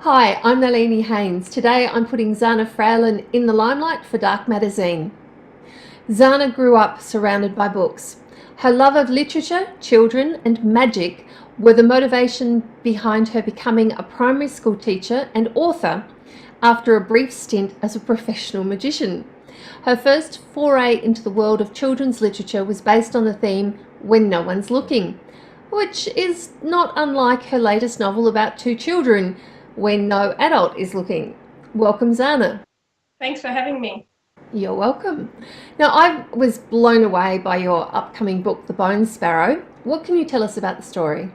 Hi, I'm Nalini Haynes. Today I'm putting Zana Fraillon in the limelight for Dark Magazine. Zana grew up surrounded by books. Her love of literature, children and magic were the motivation behind her becoming a primary school teacher and author after a brief stint as a professional magician. Her first foray into the world of children's literature was based on the theme When No One's Looking, which is not unlike her latest novel about two children when no adult is looking. Welcome, Zana. Thanks for having me. You're welcome. Now, I was blown away by your upcoming book, The Bone Sparrow. What can you tell us about the story?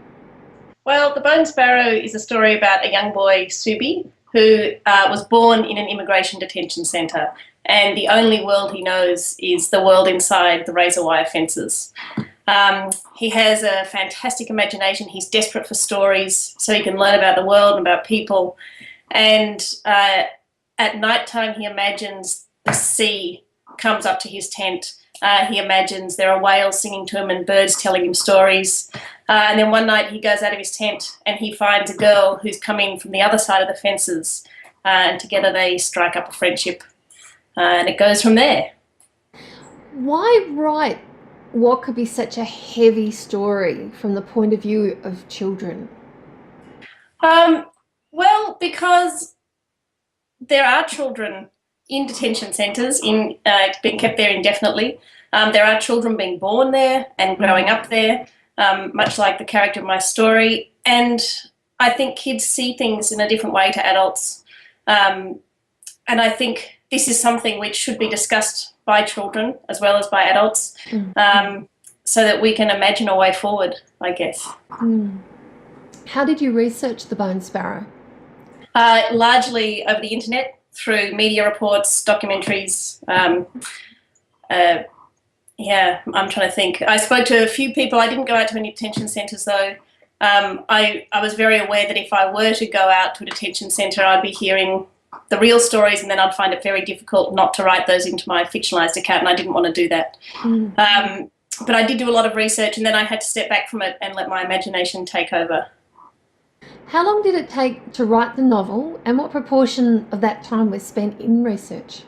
Well, The Bone Sparrow is a story about a young boy, Subi, who was born in an immigration detention centre, and the only world he knows is the world inside the razor wire fences. He has a fantastic imagination. He's desperate for stories so he can learn about the world and about people. And at night time, he imagines the sea comes up to his tent. He imagines there are whales singing to him and birds telling him stories. And then one night he goes out of his tent and he finds a girl who's coming from the other side of the fences. And together they strike up a friendship. And it goes from there. Why write what could be such a heavy story from the point of view of children? Well, because there are children in detention centres, being kept there indefinitely. There are children being born there and growing up there, much like the character of my story. And I think kids see things in a different way to adults. And I think this is something which should be discussed by children as well as by adults, so that we can imagine a way forward, I guess. How did you research The Bone Sparrow? Largely over the internet, through media reports, documentaries. Yeah, I'm trying to think. I spoke to a few people. I didn't go out to any detention centres though. I was very aware that if I were to go out to a detention centre, I'd be hearing the real stories, and then I'd find it very difficult not to write those into my fictionalised account, and I didn't want to do that. But I did do a lot of research, and then I had to step back from it and let my imagination take over. How long did it take to write the novel, and what proportion of that time was spent in research?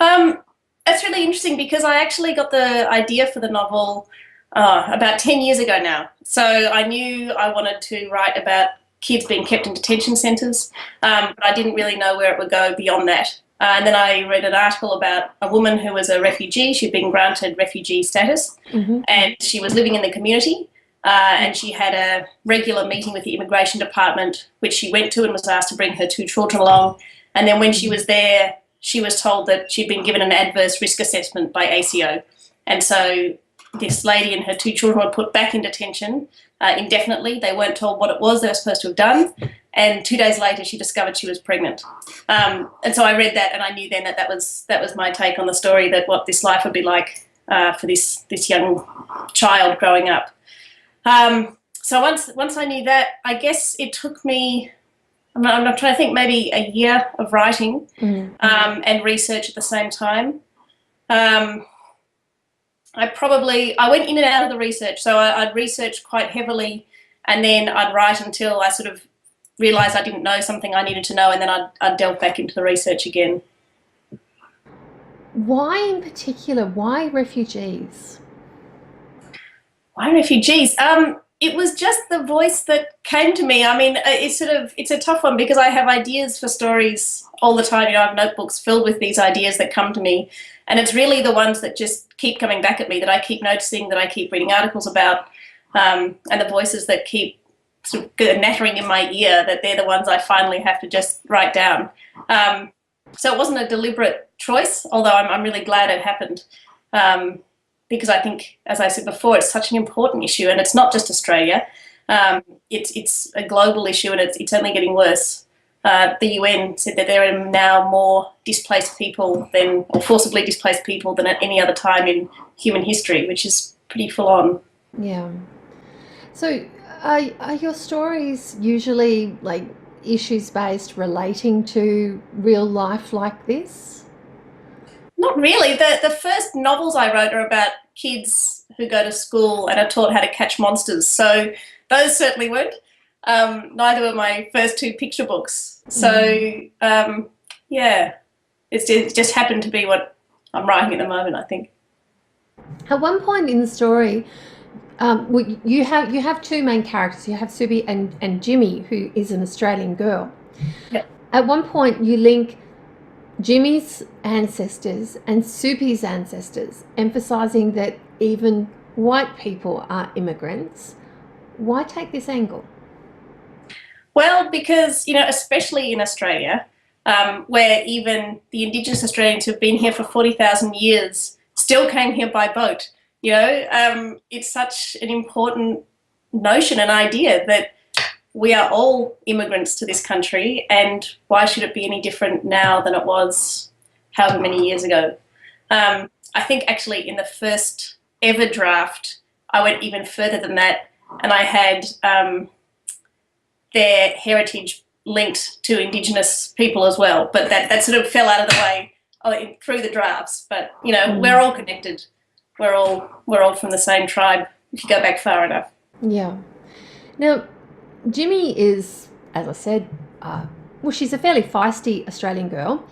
That's really interesting because I actually got the idea for the novel about 10 years ago now. So I knew I wanted to write about kids being kept in detention centres, but I didn't really know where it would go beyond that. And then I read an article about a woman who was a refugee. She'd been granted refugee status, and she was living in the community. And she had a regular meeting with the immigration department, which she went to and was asked to bring her two children along. And then when she was there, she was told that she'd been given an adverse risk assessment by ACO. And so this lady and her two children were put back in detention indefinitely. They weren't told what it was they were supposed to have done. And 2 days later, she discovered she was pregnant. And so I read that, and I knew then that that was my take on the story, that what this life would be like for this young child growing up. So once I knew that, I guess it took me, I'm not trying to think, maybe a year of writing and research at the same time. I went in and out of the research. So I'd research quite heavily, and then I'd write until I sort of realised I didn't know something I needed to know, and then I'd delve back into the research again. Why in particular? Why refugees? Why refugees? It was just the voice that came to me. I mean, it's a tough one because I have ideas for stories all the time. You know, I have notebooks filled with these ideas that come to me, and it's really the ones that just keep coming back at me, that I keep noticing, that I keep reading articles about, and the voices that keep sort of nattering in my ear, that they're the ones I finally have to just write down. So it wasn't a deliberate choice, although I'm really glad it happened. Because I think, as I said before, it's such an important issue, and it's not just Australia. It's a global issue, and it's only getting worse. The UN said that there are now more displaced people or forcibly displaced people than at any other time in human history, which is pretty full on. Yeah. So are your stories usually like issues based relating to real life like this? Not really. The first novels I wrote are about kids who go to school and are taught how to catch monsters. So those certainly weren't. Neither were my first two picture books. So, yeah, it just happened to be what I'm writing at the moment, I think. At one point in the story, you have two main characters. You have Subi and Jimmy, who is an Australian girl. Yep. At one point, you link Jimmy's ancestors and Subi's ancestors, emphasising that even white people are immigrants. Why take this angle? Well, because, especially in Australia, where even the Indigenous Australians who've been here for 40,000 years still came here by boat. It's such an important notion and idea that we are all immigrants to this country, and why should it be any different now than it was however many years ago? I think actually in the first ever draft, I went even further than that, and I had their heritage linked to Indigenous people as well, but that sort of fell out of the way through the drafts. But we're all connected. We're all from the same tribe if you go back far enough. Yeah. Now, Jimmy is, as I said, she's a fairly feisty Australian girl.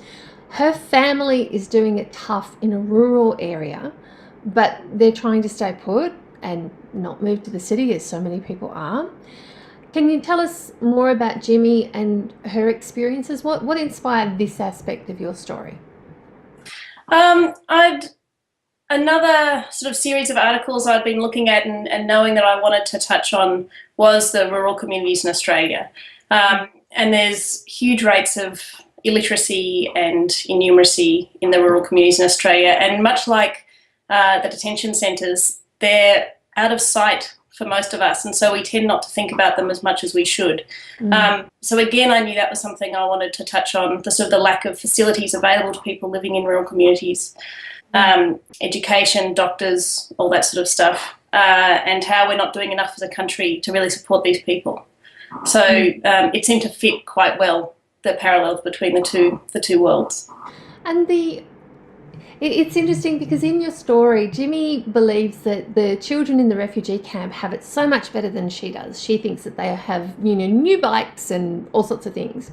Her family is doing it tough in a rural area, but they're trying to stay put and not move to the city, as so many people are. Can you tell us more about Jimmy and her experiences? What inspired this aspect of your story? Another sort of series of articles I'd been looking at and knowing that I wanted to touch on was the rural communities in Australia. And there's huge rates of illiteracy and innumeracy in the rural communities in Australia. And much like the detention centres, they're out of sight for most of us, and so we tend not to think about them as much as we should. So again, I knew that was something I wanted to touch on, the lack of facilities available to people living in rural communities, education, doctors, all that sort of stuff, and how we're not doing enough as a country to really support these people. So it seemed to fit quite well, the parallels between the two worlds. And it's interesting because in your story, Jimmy believes that the children in the refugee camp have it so much better than she does. She thinks that they have, new bikes and all sorts of things.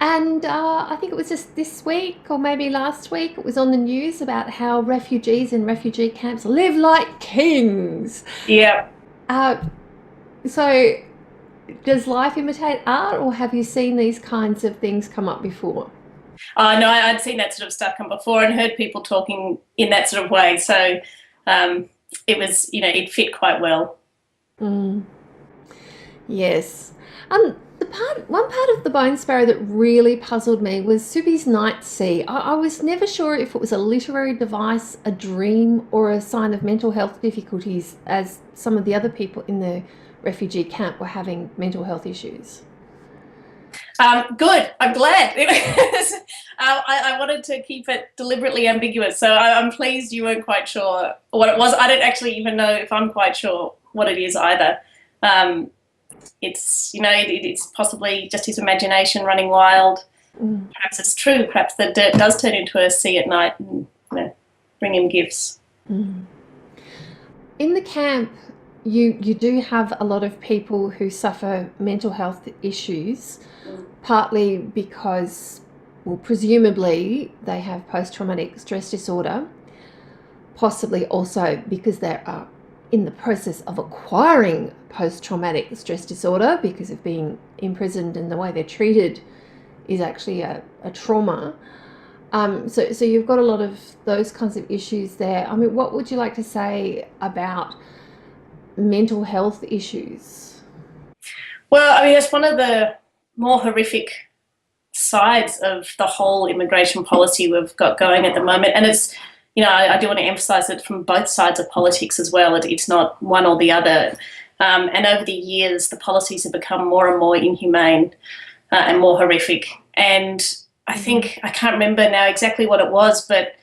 And I think it was just this week or maybe last week, it was on the news about how refugees in refugee camps live like kings. Yeah. So does life imitate art, or have you seen these kinds of things come up before? No, I'd seen that sort of stuff come before and heard people talking in that sort of way. So it was, it fit quite well. Yes. One part of the Bone Sparrow that really puzzled me was Subi's night sea. I was never sure if it was a literary device, a dream, or a sign of mental health difficulties, as some of the other people in the refugee camp were having mental health issues. Good. I'm glad. I wanted to keep it deliberately ambiguous, so I'm pleased you weren't quite sure what it was. I don't actually even know if I'm quite sure what it is either. It's it's possibly just his imagination running wild. Perhaps it's true. Perhaps the dirt does turn into a sea at night and bring him gifts. In the camp, you do have a lot of people who suffer mental health issues, partly because, presumably they have post-traumatic stress disorder, possibly also because they are in the process of acquiring post-traumatic stress disorder because of being imprisoned, and the way they're treated is actually a trauma. So you've got a lot of those kinds of issues there. I mean, what would you like to say about mental health issues? Well, I mean, it's one of the more horrific sides of the whole immigration policy we've got going at the moment. And it's, I do want to emphasise it from both sides of politics as well. It's not one or the other. And over the years, the policies have become more and more inhumane and more horrific. And I think, I can't remember now exactly what it was, but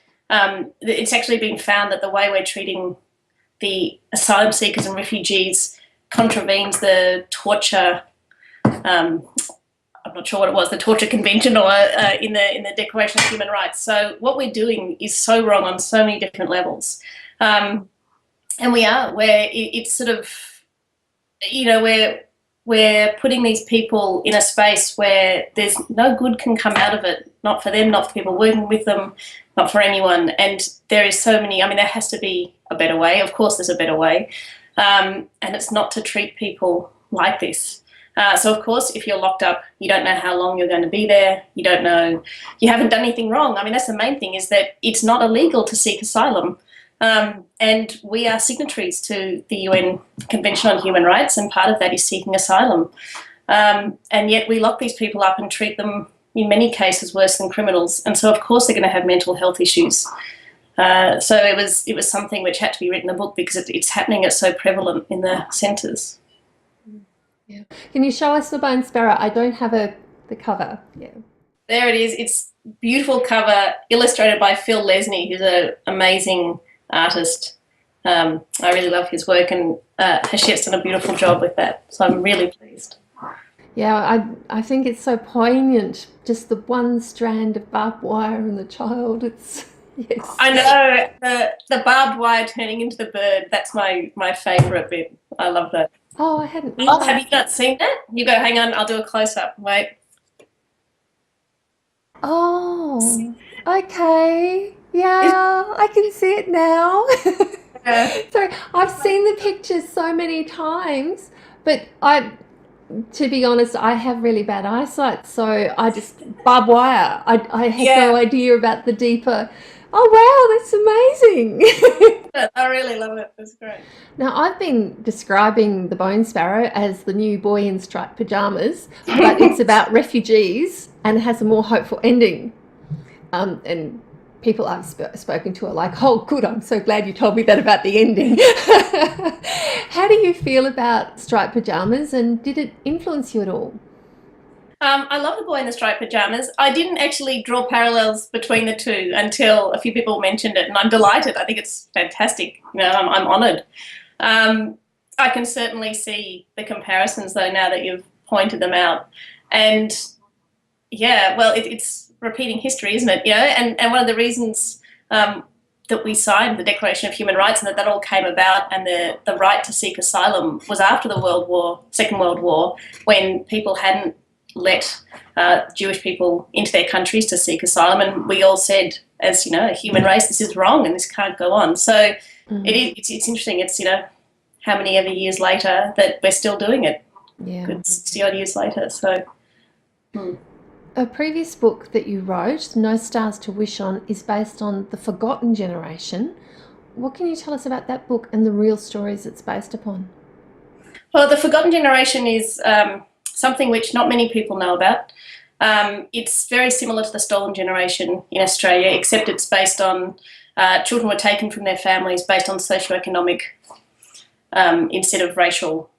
it's actually been found that the way we're treating the asylum seekers and refugees contravenes the torture, I'm not sure what it was, the torture convention or in the Declaration of Human Rights. So what we're doing is so wrong on so many different levels. And we are, where it's sort of, we're we're putting these people in a space where there's no good can come out of it, not for them, not for people working with them, not for anyone. And there is so many, I mean, there has to be a better way. Of course there's a better way. And it's not to treat people like this. So, of course, if you're locked up, you don't know how long you're going to be there. You don't know, you haven't done anything wrong. I mean, that's the main thing, is that it's not illegal to seek asylum. And we are signatories to the UN Convention on Human Rights, and part of that is seeking asylum. And yet we lock these people up and treat them, in many cases, worse than criminals. And so, of course, they're going to have mental health issues. So it was something which had to be written in the book, because it's happening. It's so prevalent in the centres. Yeah. Can you show us the Bone Sparrow? I don't have the cover. Yeah. There it is. It's a beautiful cover, illustrated by Phil Lesney, who's an amazing artist. I really love his work, and Hachette's done a beautiful job with that. So I'm really pleased. Yeah, I think it's so poignant. Just the one strand of barbed wire and the child. It's yes. I know, the barbed wire turning into the bird. That's my favourite bit. I love that. Oh, I hadn't realised. Oh, have you not seen that? You go, hang on, I'll do a close-up. Wait. Oh, okay. Yeah, I can see it now. Sorry, I've seen the pictures so many times, but to be honest, I have really bad eyesight, so I just, barbed wire. I had no idea about the deeper. Oh, wow, that's amazing. I really love it. It's great. Now, I've been describing the Bone Sparrow as the new Boy in Striped Pajamas, but it's about refugees and has a more hopeful ending. And people I've spoken to are like, oh, good, I'm so glad you told me that about the ending. How do you feel about striped pajamas, and did it influence you at all? I love the Boy in the Striped Pajamas. I didn't actually draw parallels between the two until a few people mentioned it, and I'm delighted. I think it's fantastic. You know, I'm honoured. I can certainly see the comparisons, though, now that you've pointed them out. And yeah, well, it's repeating history, isn't it? You know, and one of the reasons that we signed the Declaration of Human Rights, and that all came about, and the right to seek asylum, was after the Second World War, when people hadn't let Jewish people into their countries to seek asylum, and we all said, as you know, a human race, this is wrong and this can't go on. So it's interesting. It's, you know, how many ever years later that we're still doing it. Yeah, good 60 odd years later. So a previous book that you wrote, No Stars to Wish On, is based on the forgotten generation. What can you tell us about that book and the real stories it's based upon? Well, the forgotten generation is something which not many people know about. It's very similar to the stolen generation in Australia, except it's based on children were taken from their families based on socioeconomic instead of racial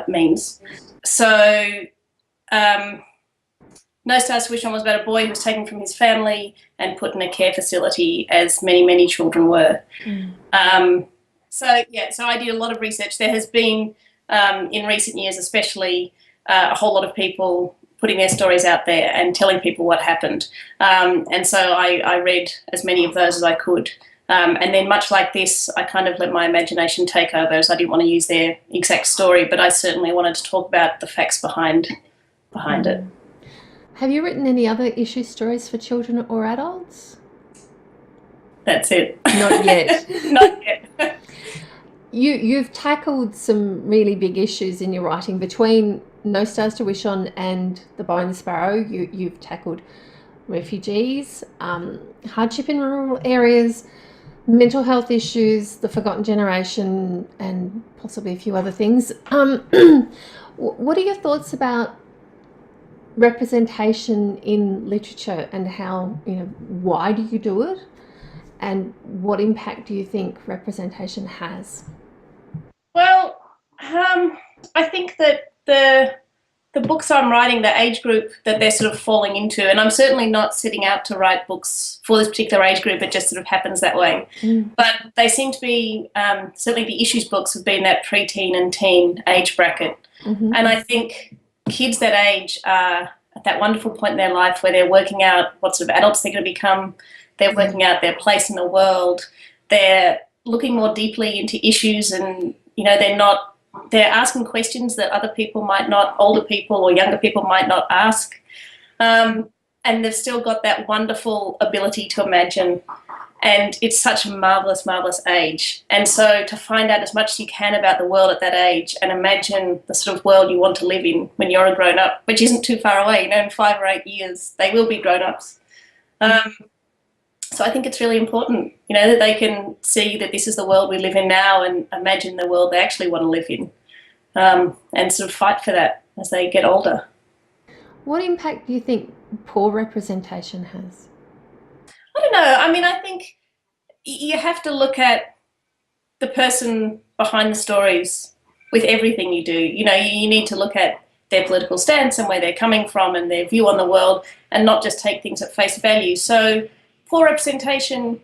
means. So No Stars to Wish On was about a boy who was taken from his family and put in a care facility, as many, many children were. So I did a lot of research. There has been, in recent years especially, a whole lot of people putting their stories out there and telling people what happened. And so I read as many of those as I could. And then, much like this, I kind of let my imagination take over, as I didn't want to use their exact story, but I certainly wanted to talk about the facts behind it. Have you written any other issue stories for children or adults? That's it. Not yet. Not yet. You've tackled some really big issues in your writing. Between No Stars to Wish On and The Bone Sparrow, you've tackled refugees, hardship in rural areas, mental health issues, the forgotten generation, and possibly a few other things. What are your thoughts about representation in literature, and how, you know, why do you do it, and what impact do you think representation has? Well, I think that the books I'm writing, the age group that they're sort of falling into, and I'm certainly not setting out to write books for this particular age group, it just sort of happens that way. But they seem to be, certainly the issues books have been that preteen and teen age bracket. And I think kids that age are at that wonderful point in their life where they're working out what sort of adults they're going to become, they're working out their place in the world, they're looking more deeply into issues, and, you know, they're not they're asking questions that other people might not, older people or younger people might not ask. And they've still got that wonderful ability to imagine. And it's such a marvellous, marvellous age. And so to find out as much as you can about the world at that age and imagine the sort of world you want to live in when you're a grown-up, which isn't too far away, you know, in 5 or 8 years, they will be grown-ups. So I think it's really important, you know, that they can see that this is the world we live in now and imagine the world they actually want to live in, and sort of fight for that as they get older. What impact do you think poor representation has? I don't know. I mean, I think you have to look at the person behind the stories with everything you do. You know, you need to look at their political stance and where they're coming from and their view on the world, and not just take things at face value. So poor representation,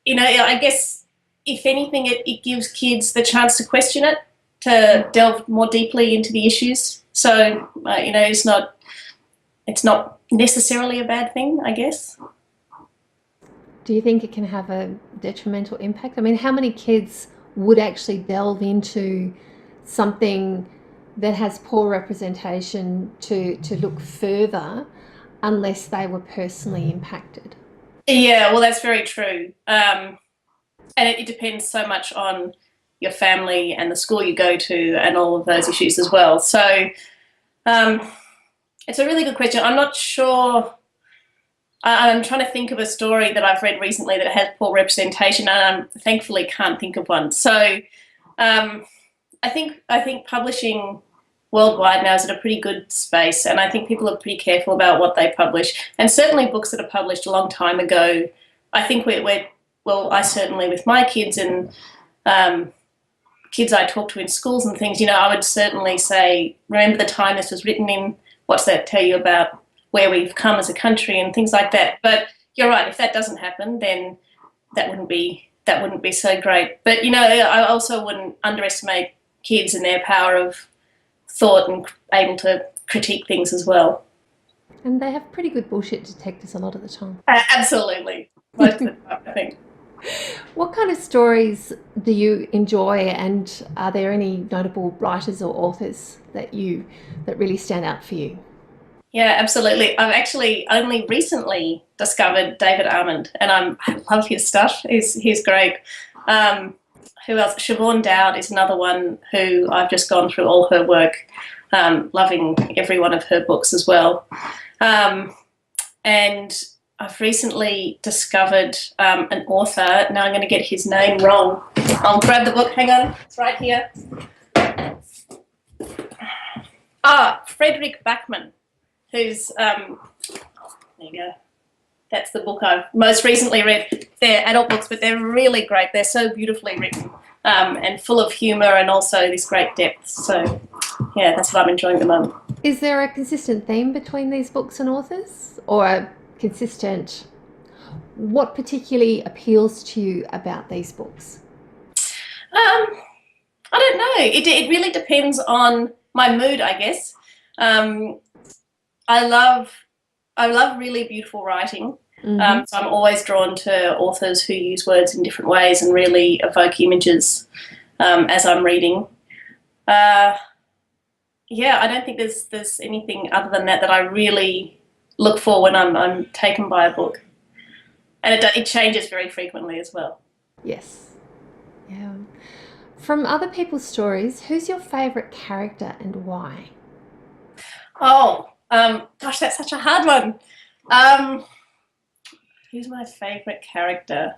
you know, I guess if anything, it gives kids the chance to question it, to delve more deeply into the issues. So, you know, it's not necessarily a bad thing, I guess. Do you think it can have a detrimental impact? I mean, how many kids would actually delve into something that has poor representation to look further unless they were personally impacted? Yeah, well, that's very true. And it depends so much on your family and the school you go to and all of those issues as well. So it's a really good question. I'm not sure. I'm trying to think of a story that I've read recently that has poor representation, and I thankfully can't think of one. So I think publishing worldwide now is at a pretty good space, and I think people are pretty careful about what they publish. And certainly books that are published a long time ago, I think well, I certainly, with my kids and kids I talk to in schools and things, you know, I would certainly say, remember the time this was written in. What's that tell you about where we've come as a country and things like that? But you're right, if that doesn't happen, then that wouldn't be so great. But, you know, I also wouldn't underestimate kids and their power of thought and able to critique things as well. And they have pretty good bullshit detectors a lot of the time. Absolutely. Most of the time, I think. What kind of stories do you enjoy, and are there any notable writers or authors that really stand out for you? Yeah, absolutely. I've actually only recently discovered David Armand, and I love his stuff. He's great. Who else? Siobhan Dowd is another one who I've just gone through all her work, loving every one of her books as well. And I've recently discovered an author. Now I'm going to get his name wrong. I'll grab the book. Hang on. It's right here. Frederick Backman, who's, there you go. That's the book I've most recently read. They're adult books, but they're really great. They're so beautifully written and full of humour and also this great depth. So, yeah, that's what I'm enjoying at the moment. Is there a consistent theme between these books and authors, or a consistent, what particularly appeals to you about these books? I don't know. It really depends on my mood, I guess. I love really beautiful writing. So I'm always drawn to authors who use words in different ways and really evoke images as I'm reading. Yeah, I don't think there's anything other than that I really look for when I'm taken by a book. And it changes very frequently as well. Yes. Yeah. From other people's stories, who's your favourite character and why? Oh, gosh, that's such a hard one. Who's my favourite character?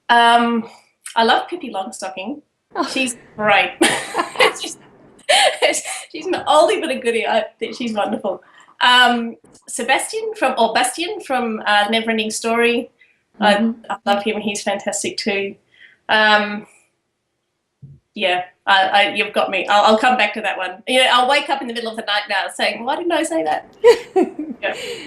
I love Pippi Longstocking. Oh. She's great. She's an oldie but a goodie. She's wonderful. Bastian from Neverending Story. I love him. He's fantastic too. Yeah, you've got me. I'll come back to that one. You know, I'll wake up in the middle of the night now saying, why didn't I say that?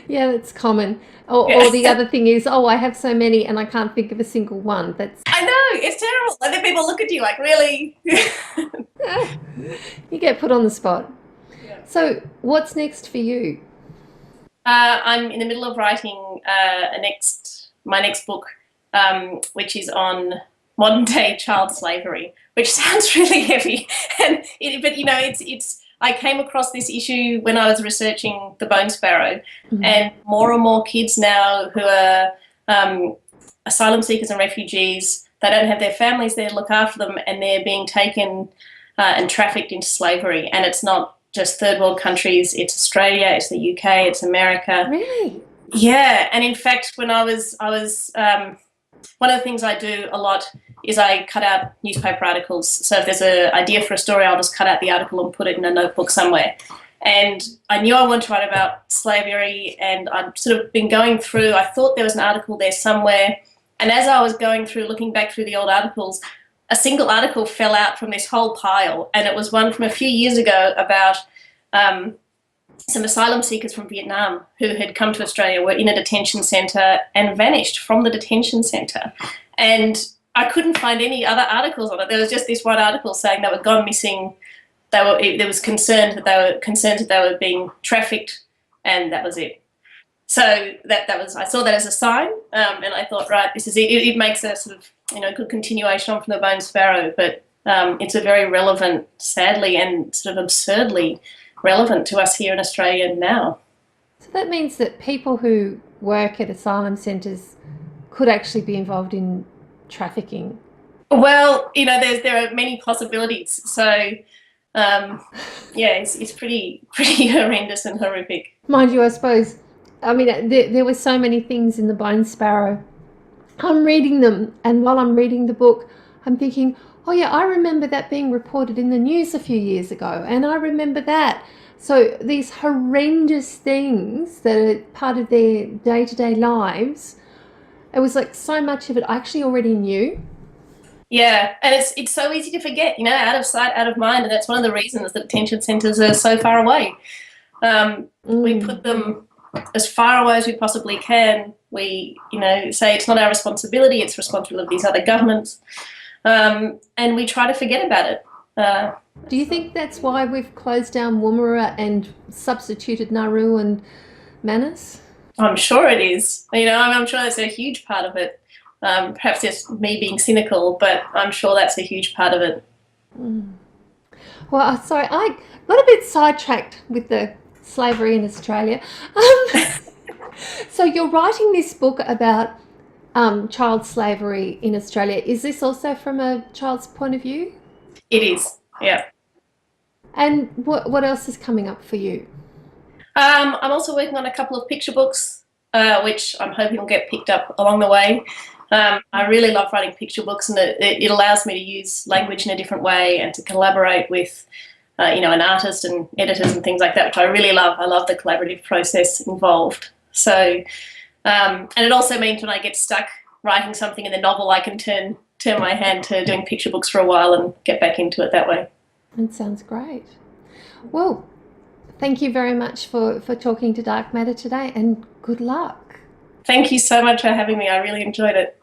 Yeah, that's common. Or the other thing is, I have so many and I can't think of a single one. I know, it's terrible. And then people look at you like, really? You get put on the spot. Yeah. So what's next for you? I'm in the middle of writing my next book, which is on modern day child slavery, which sounds really heavy. But it's I came across this issue when I was researching the Bone Sparrow, and more kids now who are asylum seekers and refugees, they don't have their families there to look after them, and they're being taken and trafficked into slavery. And it's not just third world countries, it's Australia, it's the UK, it's America. Really? Yeah, and in fact, when I was one of the things I do a lot is I cut out newspaper articles. So if there's an idea for a story, I'll just cut out the article and put it in a notebook somewhere. And I knew I wanted to write about slavery, and I'd sort of been going through, I thought there was an article there somewhere, and as I was going through, looking back through the old articles, a single article fell out from this whole pile, and it was one from a few years ago about some asylum seekers from Vietnam who had come to Australia, were in a detention centre and vanished from the detention centre. And I couldn't find any other articles on it. There was just this one article saying they were gone missing. There was concern that they were being trafficked, and that was it. So that was, I saw that as a sign, and I thought, right, this is it. It makes a sort of good continuation on from the Bone Sparrow, but it's a very relevant, sadly and sort of absurdly relevant to us here in Australia now. So that means that people who work at asylum centres could actually be involved in trafficking. Well, there are many possibilities. So, it's pretty horrendous and horrific. Mind you, I suppose, I mean, there were so many things in the Bone Sparrow. I'm reading them, and while I'm reading the book, I'm thinking, oh yeah, I remember that being reported in the news a few years ago, and I remember that. So these horrendous things that are part of their day-to-day lives, it was like so much of it I actually already knew. Yeah, and it's so easy to forget, out of sight, out of mind, and that's one of the reasons that detention centres are so far away. We put them as far away as we possibly can. We, say it's not our responsibility, it's the responsibility of these other governments, and we try to forget about it. Do you think that's why we've closed down Woomera and substituted Nauru and Manus? I'm sure it is. I'm sure that's a huge part of it. Perhaps just me being cynical, but I'm sure that's a huge part of it. Well, sorry, I got a bit sidetracked with the slavery in Australia. So you're writing this book about child slavery in Australia. Is this also from a child's point of view? It is, yeah. And what else is coming up for you? I'm also working on a couple of picture books, which I'm hoping will get picked up along the way. I really love writing picture books, and it allows me to use language in a different way and to collaborate with, an artist and editors and things like that, which I really love. I love the collaborative process involved. So, and it also means when I get stuck writing something in the novel, I can turn my hand to doing picture books for a while and get back into it that way. That sounds great. Well, thank you very much for talking to Dark Matter today, and good luck. Thank you so much for having me. I really enjoyed it.